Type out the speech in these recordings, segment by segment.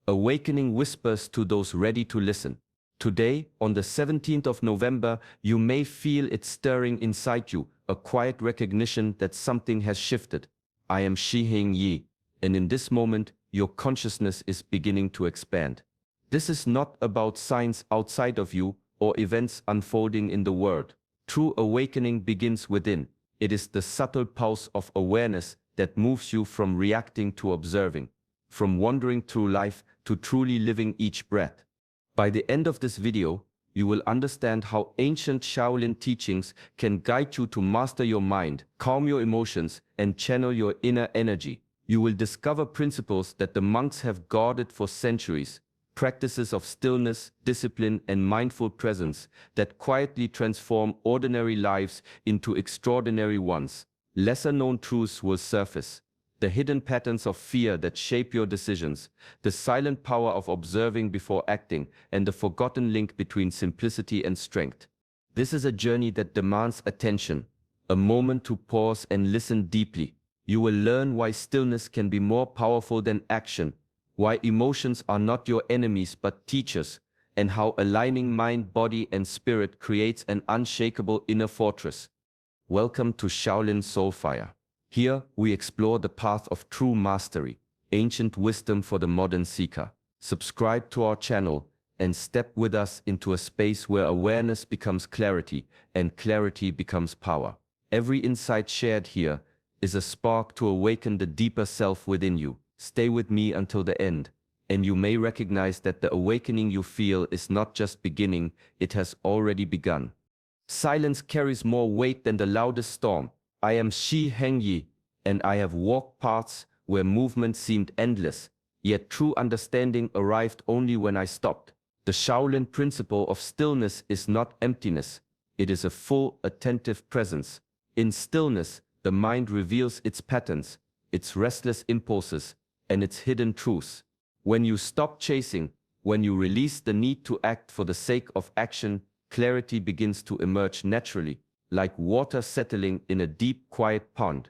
Awakening whispers to those ready to listen. Today, on the 17th of November, you may feel it stirring inside you, a quiet recognition that something has shifted. I am Shiheng Yi, and in this moment, your consciousness is beginning to expand. This is not about signs outside of you or events unfolding in the world. True awakening begins within. It is the subtle pulse of awareness that moves you from reacting to observing, from wandering through life to truly living each breath. By the end of this video, you will understand how ancient Shaolin teachings can guide you to master your mind, calm your emotions, and channel your inner energy. You will discover principles that the monks have guarded for centuries, practices of stillness, discipline, and mindful presence that quietly transform ordinary lives into extraordinary ones. Lesser-known truths will surface. The hidden patterns of fear that shape your decisions, the silent power of observing before acting, and the forgotten link between simplicity and strength. This is a journey that demands attention, a moment to pause and listen deeply. You will learn why stillness can be more powerful than action, why emotions are not your enemies but teachers, and how aligning mind, body, and spirit creates an unshakable inner fortress. Welcome to Shaolin Soulfire. Here, we explore the path of true mastery, ancient wisdom for the modern seeker. Subscribe to our channel and step with us into a space where awareness becomes clarity and clarity becomes power. Every insight shared here is a spark to awaken the deeper self within you. Stay with me until the end, and you may recognize that the awakening you feel is not just beginning, it has already begun. Silence carries more weight than the loudest storm. I am Shiheng Yi, and I have walked paths where movement seemed endless, yet true understanding arrived only when I stopped. The Shaolin principle of stillness is not emptiness, it is a full, attentive presence. In stillness, the mind reveals its patterns, its restless impulses, and its hidden truths. When you stop chasing, when you release the need to act for the sake of action, clarity begins to emerge naturally, like water settling in a deep, quiet pond.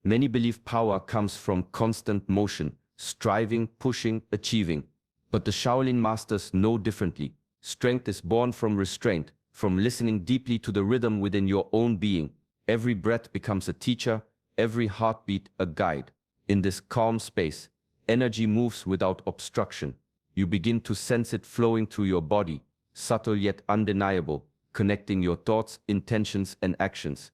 Many believe power comes from constant motion, striving, pushing, achieving. But the Shaolin masters know differently. Strength is born from restraint, from listening deeply to the rhythm within your own being. Every breath becomes a teacher, every heartbeat a guide. In this calm space, energy moves without obstruction. You begin to sense it flowing through your body, subtle yet undeniable, connecting your thoughts, intentions, and actions.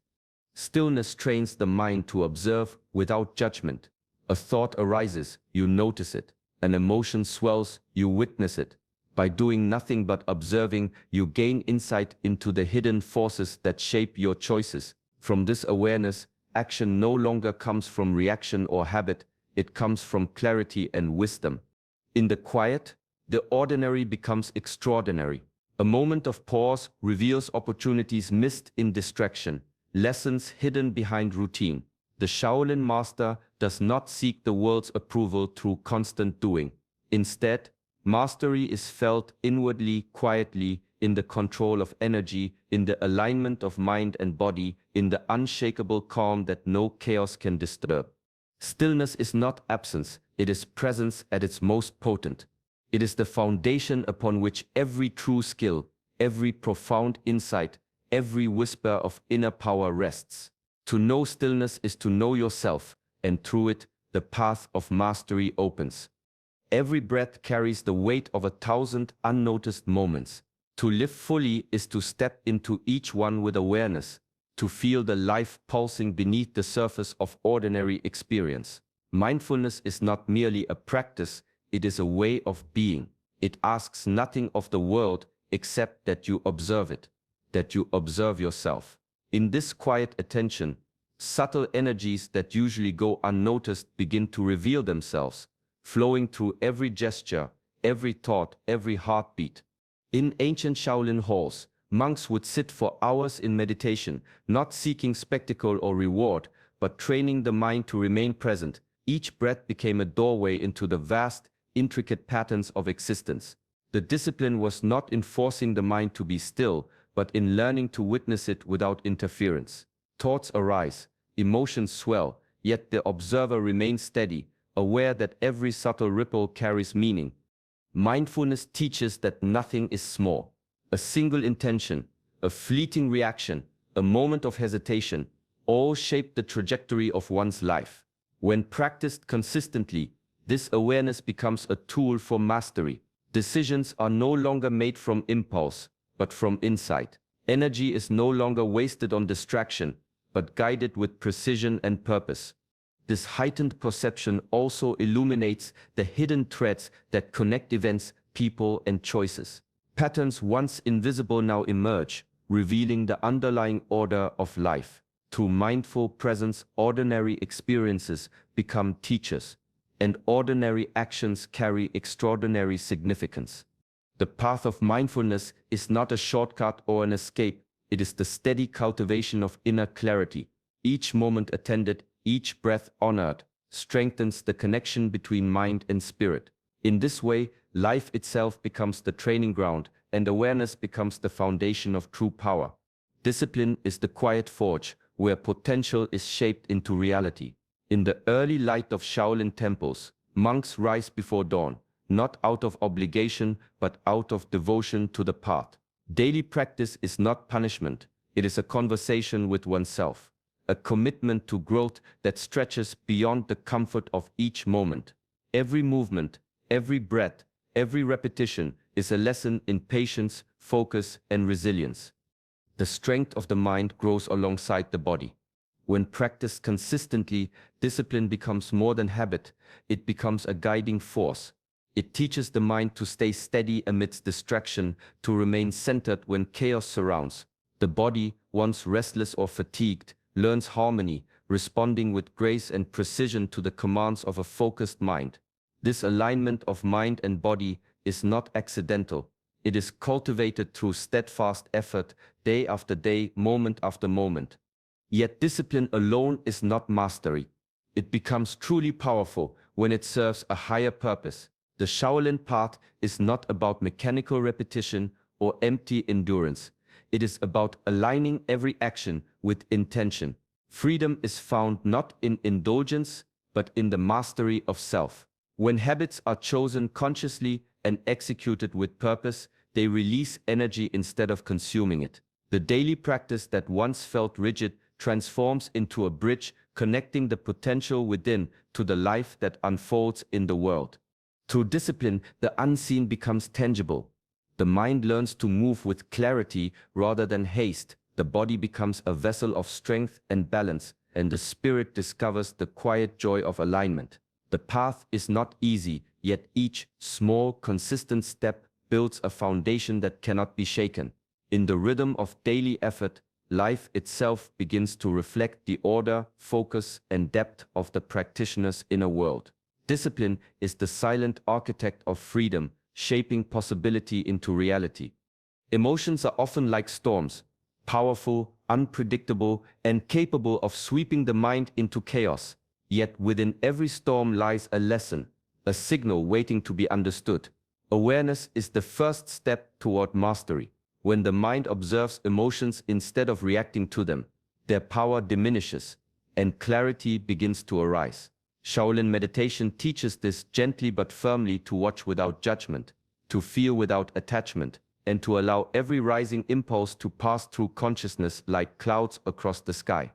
Stillness trains the mind to observe without judgment. A thought arises, you notice it. An emotion swells, you witness it. By doing nothing but observing, you gain insight into the hidden forces that shape your choices. From this awareness, action no longer comes from reaction or habit, it comes from clarity and wisdom. In the quiet, the ordinary becomes extraordinary. A moment of pause reveals opportunities missed in distraction, lessons hidden behind routine. The Shaolin master does not seek the world's approval through constant doing. Instead, mastery is felt inwardly, quietly, in the control of energy, in the alignment of mind and body, in the unshakable calm that no chaos can disturb. Stillness is not absence, it is presence at its most potent. It is the foundation upon which every true skill, every profound insight, every whisper of inner power rests. To know stillness is to know yourself, and through it, the path of mastery opens. Every breath carries the weight of 1,000 unnoticed moments. To live fully is to step into each one with awareness, to feel the life pulsing beneath the surface of ordinary experience. Mindfulness is not merely a practice, it is a way of being. It asks nothing of the world except that you observe it, that you observe yourself. In this quiet attention, subtle energies that usually go unnoticed begin to reveal themselves, flowing through every gesture, every thought, every heartbeat. In ancient Shaolin halls, monks would sit for hours in meditation, not seeking spectacle or reward, but training the mind to remain present. Each breath became a doorway into the vast, intricate patterns of existence. The discipline was not in forcing the mind to be still, but in learning to witness it without interference. Thoughts arise, emotions swell, yet the observer remains steady, aware that every subtle ripple carries meaning. Mindfulness teaches that nothing is small. A single intention, a fleeting reaction, a moment of hesitation, all shape the trajectory of one's life. When practiced consistently, this awareness becomes a tool for mastery. Decisions are no longer made from impulse, but from insight. Energy is no longer wasted on distraction, but guided with precision and purpose. This heightened perception also illuminates the hidden threads that connect events, people, and choices. Patterns once invisible now emerge, revealing the underlying order of life. Through mindful presence, ordinary experiences become teachers, and ordinary actions carry extraordinary significance. The path of mindfulness is not a shortcut or an escape, it is the steady cultivation of inner clarity. Each moment attended, each breath honored, strengthens the connection between mind and spirit. In this way, life itself becomes the training ground, and awareness becomes the foundation of true power. Discipline is the quiet forge, where potential is shaped into reality. In the early light of Shaolin temples, monks rise before dawn, not out of obligation, but out of devotion to the path. Daily practice is not punishment, it is a conversation with oneself, a commitment to growth that stretches beyond the comfort of each moment. Every movement, every breath, every repetition is a lesson in patience, focus, and resilience. The strength of the mind grows alongside the body. When practiced consistently, discipline becomes more than habit, it becomes a guiding force. It teaches the mind to stay steady amidst distraction, to remain centered when chaos surrounds. The body, once restless or fatigued, learns harmony, responding with grace and precision to the commands of a focused mind. This alignment of mind and body is not accidental. It is cultivated through steadfast effort, day after day, moment after moment. Yet discipline alone is not mastery. It becomes truly powerful when it serves a higher purpose. The Shaolin path is not about mechanical repetition or empty endurance. It is about aligning every action with intention. Freedom is found not in indulgence, but in the mastery of self. When habits are chosen consciously and executed with purpose, they release energy instead of consuming it. The daily practice that once felt rigid transforms into a bridge connecting the potential within to the life that unfolds in the world. Through discipline, the unseen becomes tangible. The mind learns to move with clarity rather than haste. The body becomes a vessel of strength and balance, and the spirit discovers the quiet joy of alignment. The path is not easy, yet each small, consistent step builds a foundation that cannot be shaken. In the rhythm of daily effort, life itself begins to reflect the order, focus, and depth of the practitioner's inner world. Discipline is the silent architect of freedom, shaping possibility into reality. Emotions are often like storms, powerful, unpredictable, and capable of sweeping the mind into chaos. Yet within every storm lies a lesson, a signal waiting to be understood. Awareness is the first step toward mastery. When the mind observes emotions instead of reacting to them, their power diminishes, and clarity begins to arise. Shaolin meditation teaches this gently but firmly: to watch without judgment, to feel without attachment, and to allow every rising impulse to pass through consciousness like clouds across the sky.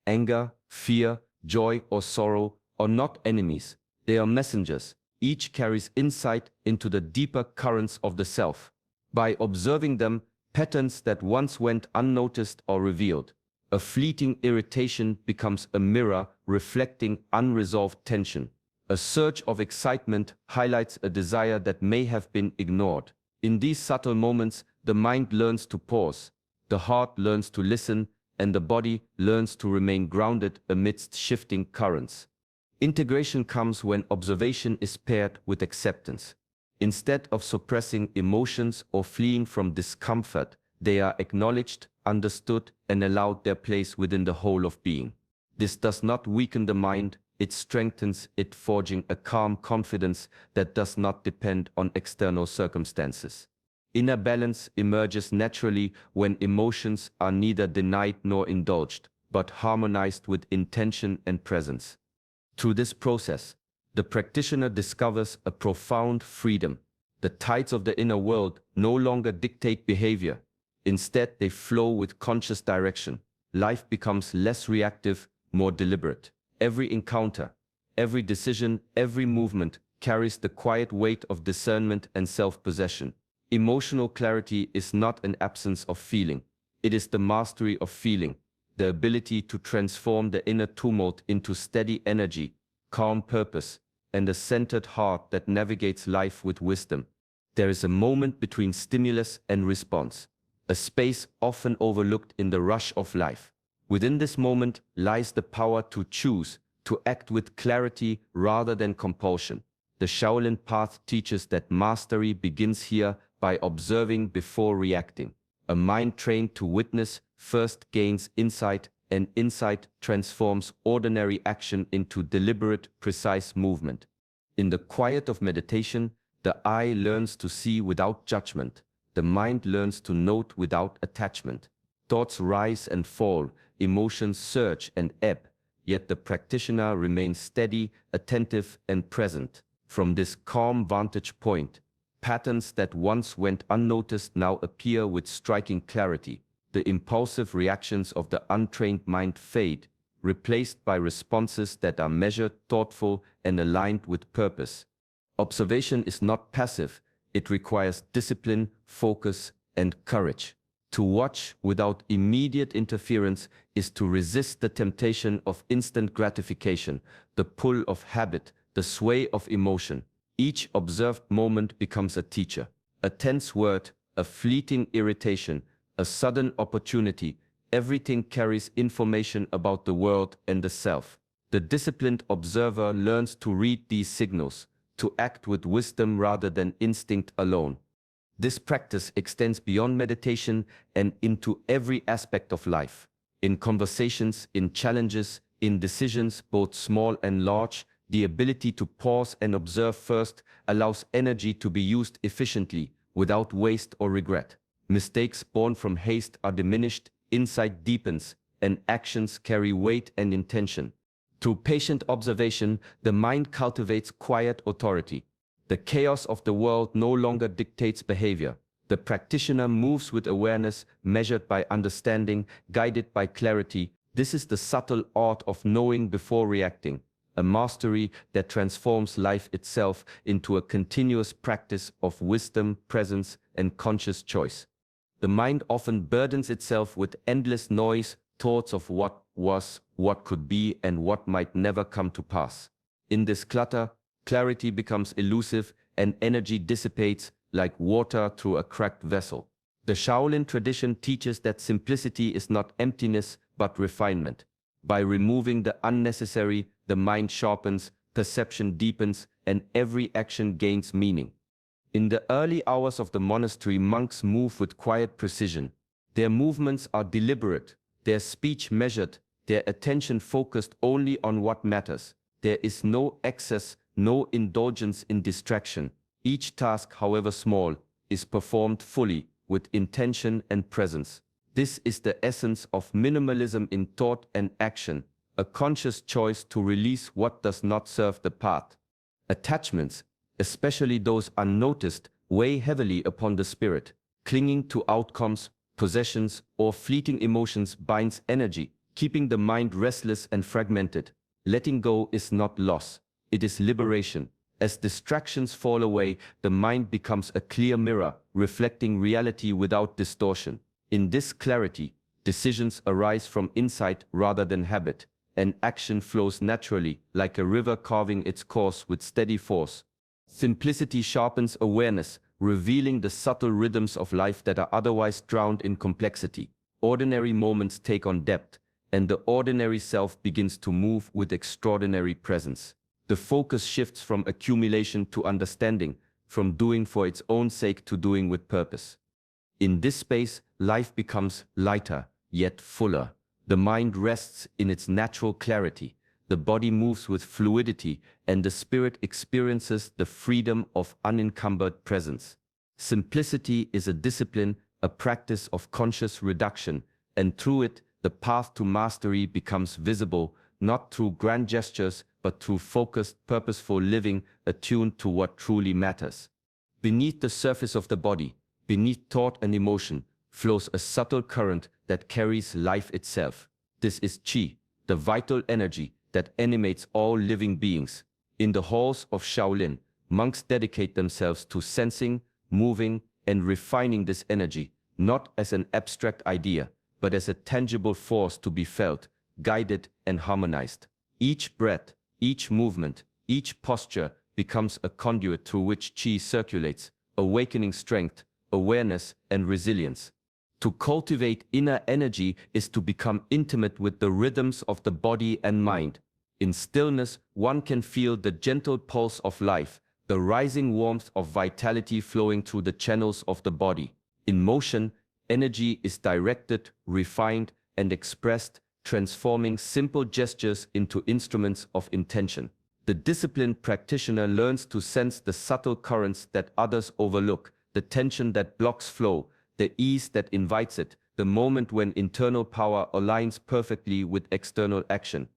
Anger, fear, joy, or sorrow are not enemies, they are messengers. Each carries insight into the deeper currents of the self. By observing them, patterns that once went unnoticed are revealed. A fleeting irritation becomes a mirror reflecting unresolved tension. A surge of excitement highlights a desire that may have been ignored. In these subtle moments, the mind learns to pause, the heart learns to listen, and the body learns to remain grounded amidst shifting currents. Integration comes when observation is paired with acceptance. Instead of suppressing emotions or fleeing from discomfort, they are acknowledged, understood, and allowed their place within the whole of being. This does not weaken the mind, it strengthens it, forging a calm confidence that does not depend on external circumstances. Inner balance emerges naturally when emotions are neither denied nor indulged, but harmonized with intention and presence. Through this process, the practitioner discovers a profound freedom. The tides of the inner world no longer dictate behavior. Instead, they flow with conscious direction. Life becomes less reactive, more deliberate. Every encounter, every decision, every movement carries the quiet weight of discernment and self-possession. Emotional clarity is not an absence of feeling. It is the mastery of feeling, the ability to transform the inner tumult into steady energy, calm purpose, and a centered heart that navigates life with wisdom. There is a moment between stimulus and response, a space often overlooked in the rush of life. Within this moment lies the power to choose, to act with clarity rather than compulsion. The Shaolin path teaches that mastery begins here by observing before reacting. A mind trained to witness first gains insight, and insight transforms ordinary action into deliberate, precise movement. In the quiet of meditation, the eye learns to see without judgment. The mind learns to note without attachment. Thoughts rise and fall, emotions surge and ebb, yet the practitioner remains steady, attentive, and present. From this calm vantage point, patterns that once went unnoticed now appear with striking clarity. The impulsive reactions of the untrained mind fade, replaced by responses that are measured, thoughtful, and aligned with purpose. Observation is not passive. It requires discipline, focus, and courage. To watch without immediate interference is to resist the temptation of instant gratification, the pull of habit, the sway of emotion. Each observed moment becomes a teacher. A tense word, a fleeting irritation, a sudden opportunity, everything carries information about the world and the self. The disciplined observer learns to read these signals, to act with wisdom rather than instinct alone. This practice extends beyond meditation and into every aspect of life. In conversations, in challenges, in decisions, both small and large, the ability to pause and observe first allows energy to be used efficiently, without waste or regret. Mistakes born from haste are diminished, insight deepens, and actions carry weight and intention. Through patient observation, the mind cultivates quiet authority. The chaos of the world no longer dictates behavior. The practitioner moves with awareness, measured by understanding, guided by clarity. This is the subtle art of knowing before reacting, a mastery that transforms life itself into a continuous practice of wisdom, presence, and conscious choice. The mind often burdens itself with endless noise, thoughts of what was, what could be, and what might never come to pass. In this clutter, clarity becomes elusive and energy dissipates like water through a cracked vessel. The Shaolin tradition teaches that simplicity is not emptiness but refinement. By removing the unnecessary, the mind sharpens, perception deepens, and every action gains meaning. In the early hours of the monastery, monks move with quiet precision. Their movements are deliberate, their speech measured, their attention focused only on what matters. There is no excess, no indulgence in distraction. Each task, however small, is performed fully, with intention and presence. This is the essence of minimalism in thought and action, a conscious choice to release what does not serve the path. Attachments, especially those unnoticed, weigh heavily upon the spirit. Clinging to outcomes, possessions, or fleeting emotions binds energy, keeping the mind restless and fragmented. Letting go is not loss, it is liberation. As distractions fall away, the mind becomes a clear mirror, reflecting reality without distortion. In this clarity, decisions arise from insight rather than habit, and action flows naturally, like a river carving its course with steady force. Simplicity sharpens awareness, revealing the subtle rhythms of life that are otherwise drowned in complexity. Ordinary moments take on depth, and the ordinary self begins to move with extraordinary presence. The focus shifts from accumulation to understanding, from doing for its own sake to doing with purpose. In this space, life becomes lighter, yet fuller. The mind rests in its natural clarity. The body moves with fluidity, and the spirit experiences the freedom of unencumbered presence. Simplicity is a discipline, a practice of conscious reduction, and through it, the path to mastery becomes visible, not through grand gestures, but through focused, purposeful living attuned to what truly matters. Beneath the surface of the body, beneath thought and emotion, flows a subtle current that carries life itself. This is qi, the vital energy that animates all living beings. In the halls of Shaolin, monks dedicate themselves to sensing, moving, and refining this energy, not as an abstract idea, but as a tangible force to be felt, guided, and harmonized. Each breath, each movement, each posture becomes a conduit through which qi circulates, awakening strength, awareness, and resilience. To cultivate inner energy is to become intimate with the rhythms of the body and mind. In stillness, one can feel the gentle pulse of life, the rising warmth of vitality flowing through the channels of the body. In motion, energy is directed, refined, and expressed, transforming simple gestures into instruments of intention. The disciplined practitioner learns to sense the subtle currents that others overlook, the tension that blocks flow, the ease that invites it, the moment when internal power aligns perfectly with external action.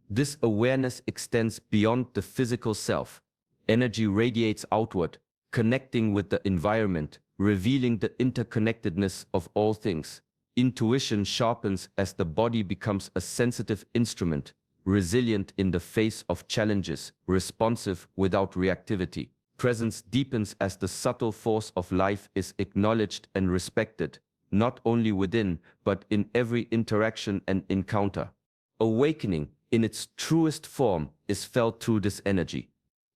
This awareness extends beyond the physical self. Energy radiates outward, connecting with the environment, revealing the interconnectedness of all things. Intuition sharpens as the body becomes a sensitive instrument, resilient in the face of challenges, responsive without reactivity. Presence deepens as the subtle force of life is acknowledged and respected, not only within, but in every interaction and encounter. Awakening, in its truest form, is felt through this energy.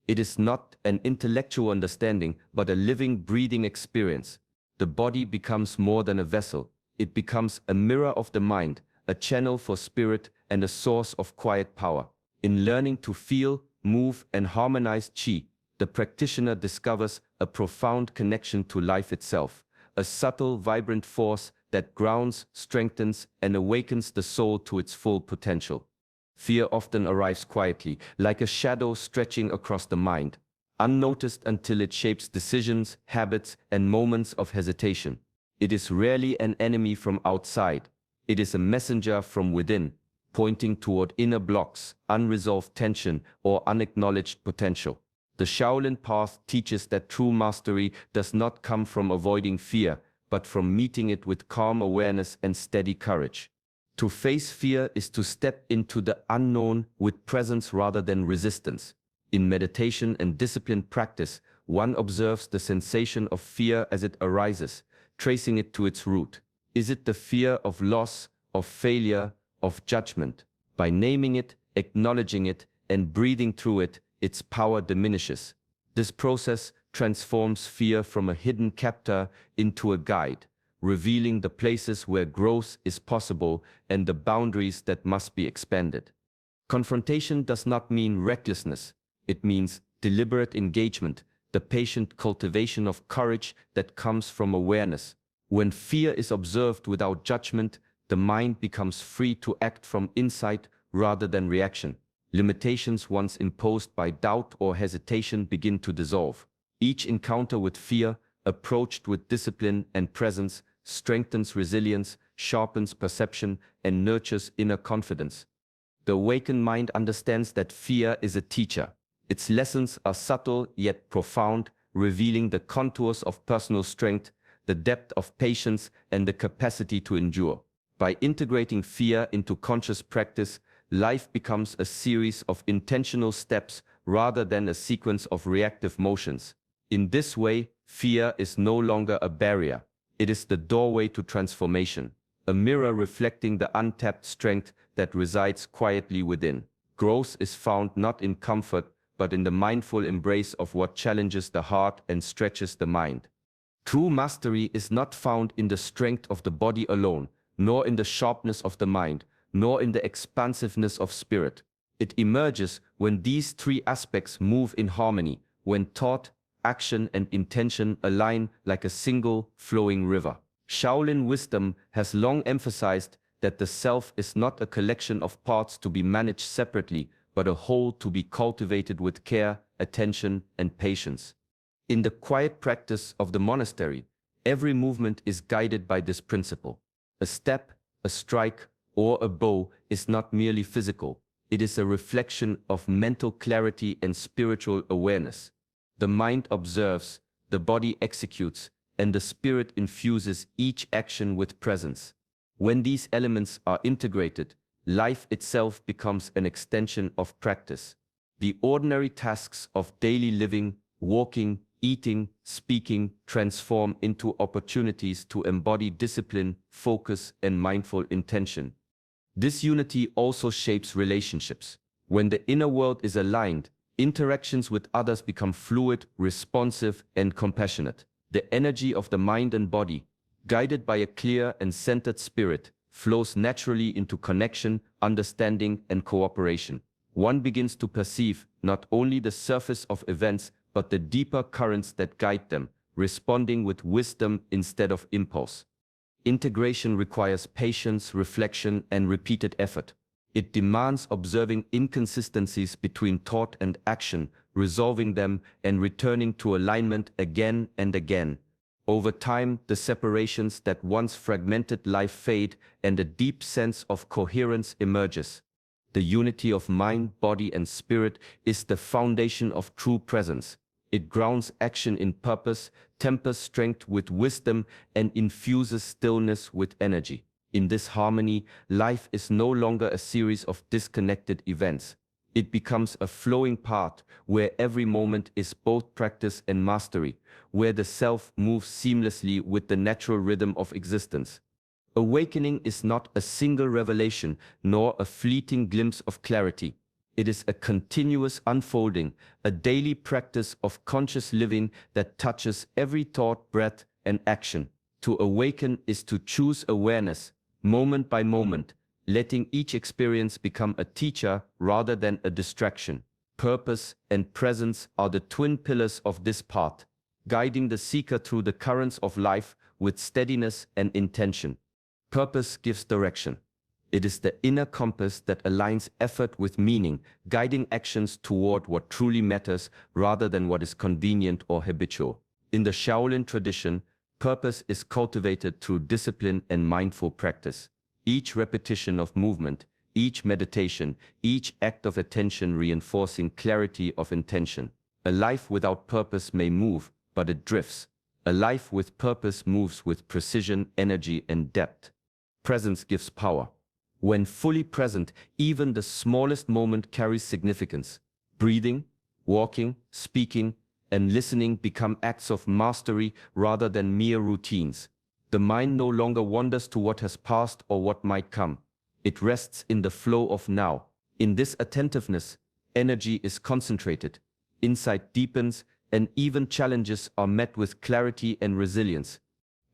It is not an intellectual understanding, but a living, breathing experience. The body becomes more than a vessel. It becomes a mirror of the mind, a channel for spirit, and a source of quiet power. In learning to feel, move, and harmonize qi, the practitioner discovers a profound connection to life itself, a subtle, vibrant force that grounds, strengthens, and awakens the soul to its full potential. Fear often arrives quietly, like a shadow stretching across the mind, unnoticed until it shapes decisions, habits, and moments of hesitation. It is rarely an enemy from outside. It is a messenger from within, pointing toward inner blocks, unresolved tension, or unacknowledged potential. The Shaolin path teaches that true mastery does not come from avoiding fear, but from meeting it with calm awareness and steady courage. To face fear is to step into the unknown with presence rather than resistance. In meditation and disciplined practice, one observes the sensation of fear as it arises, tracing it to its root. Is it the fear of loss, of failure, of judgment? By naming it, acknowledging it, and breathing through it, its power diminishes. This process transforms fear from a hidden captor into a guide, revealing the places where growth is possible and the boundaries that must be expanded. Confrontation does not mean recklessness. It means deliberate engagement, the patient cultivation of courage that comes from awareness. When fear is observed without judgment, the mind becomes free to act from insight rather than reaction. Limitations once imposed by doubt or hesitation begin to dissolve. Each encounter with fear, approached with discipline and presence, strengthens resilience, sharpens perception, and nurtures inner confidence. The awakened mind understands that fear is a teacher. Its lessons are subtle yet profound, revealing the contours of personal strength, the depth of patience, and the capacity to endure. By integrating fear into conscious practice, life becomes a series of intentional steps rather than a sequence of reactive motions. In this way, fear is no longer a barrier. It is the doorway to transformation, a mirror reflecting the untapped strength that resides quietly within. Growth is found not in comfort, but in the mindful embrace of what challenges the heart and stretches the mind. True mastery is not found in the strength of the body alone, nor in the sharpness of the mind, nor in the expansiveness of spirit. It emerges when these three aspects move in harmony, when thought, action, and intention align like a single, flowing river. Shaolin wisdom has long emphasized that the self is not a collection of parts to be managed separately, but a whole to be cultivated with care, attention, and patience. In the quiet practice of the monastery, every movement is guided by this principle. A step, a strike, or a bow is not merely physical. It is a reflection of mental clarity and spiritual awareness. The mind observes, the body executes, and the spirit infuses each action with presence. When these elements are integrated, life itself becomes an extension of practice. The ordinary tasks of daily living, walking, eating, speaking, transform into opportunities to embody discipline, focus, and mindful intention. This unity also shapes relationships. When the inner world is aligned, interactions with others become fluid, responsive, and compassionate. The energy of the mind and body, guided by a clear and centered spirit, flows naturally into connection, understanding, and cooperation. One begins to perceive not only the surface of events, but the deeper currents that guide them, responding with wisdom instead of impulse. Integration requires patience, reflection, and repeated effort. It demands observing inconsistencies between thought and action, resolving them, and returning to alignment again and again. Over time, the separations that once fragmented life fade, and a deep sense of coherence emerges. The unity of mind, body, and spirit is the foundation of true presence. It grounds action in purpose, tempers strength with wisdom, and infuses stillness with energy. In this harmony, life is no longer a series of disconnected events. It becomes a flowing path where every moment is both practice and mastery, where the self moves seamlessly with the natural rhythm of existence. Awakening is not a single revelation, nor a fleeting glimpse of clarity. It is a continuous unfolding, a daily practice of conscious living that touches every thought, breath, and action. To awaken is to choose awareness, moment by moment, letting each experience become a teacher rather than a distraction. Purpose and presence are the twin pillars of this path, guiding the seeker through the currents of life with steadiness and intention. Purpose gives direction. It is the inner compass that aligns effort with meaning, guiding actions toward what truly matters rather than what is convenient or habitual. In the Shaolin tradition, purpose is cultivated through discipline and mindful practice. Each repetition of movement, each meditation, each act of attention reinforcing clarity of intention. A life without purpose may move, but it drifts. A life with purpose moves with precision, energy, and depth. Presence gives power. When fully present, even the smallest moment carries significance. Breathing, walking, speaking, and listening become acts of mastery rather than mere routines. The mind no longer wanders to what has passed or what might come. It rests in the flow of now. In this attentiveness, energy is concentrated, insight deepens, and even challenges are met with clarity and resilience.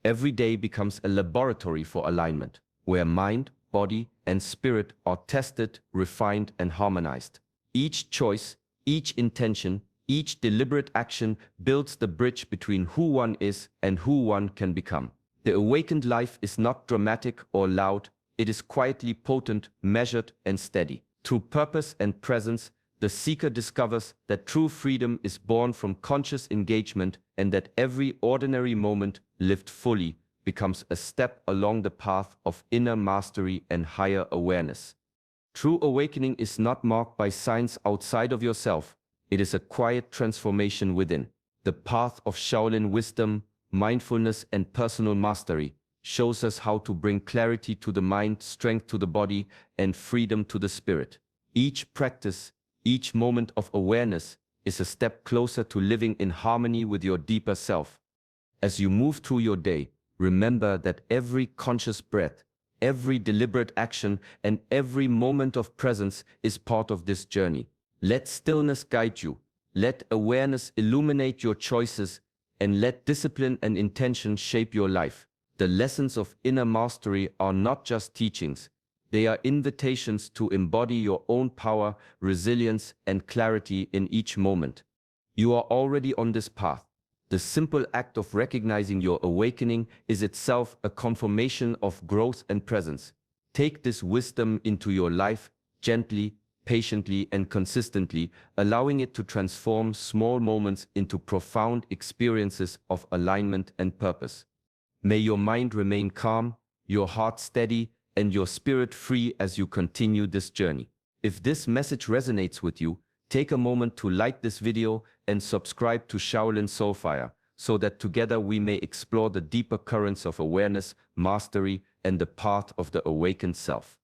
Every day becomes a laboratory for alignment, where mind, body, and spirit are tested, refined, and harmonized. Each choice, each intention, each deliberate action builds the bridge between who one is and who one can become. The awakened life is not dramatic or loud, it is quietly potent, measured, and steady. Through purpose and presence, the seeker discovers that true freedom is born from conscious engagement and that every ordinary moment, lived fully, becomes a step along the path of inner mastery and higher awareness. True awakening is not marked by signs outside of yourself. It is a quiet transformation within. The path of Shaolin wisdom, mindfulness, and personal mastery shows us how to bring clarity to the mind, strength to the body, and freedom to the spirit. Each practice, each moment of awareness is a step closer to living in harmony with your deeper self. As you move through your day, remember that every conscious breath, every deliberate action, and every moment of presence is part of this journey. Let stillness guide you. Let awareness illuminate your choices, and let discipline and intention shape your life. The lessons of inner mastery are not just teachings. They are invitations to embody your own power, resilience, and clarity in each moment. You are already on this path. The simple act of recognizing your awakening is itself a confirmation of growth and presence. Take this wisdom into your life, gently, patiently, and consistently, allowing it to transform small moments into profound experiences of alignment and purpose. May your mind remain calm, your heart steady, and your spirit free as you continue this journey. If this message resonates with you, take a moment to like this video and subscribe to Shaolin Soulfire so that together we may explore the deeper currents of awareness, mastery, and the path of the awakened self.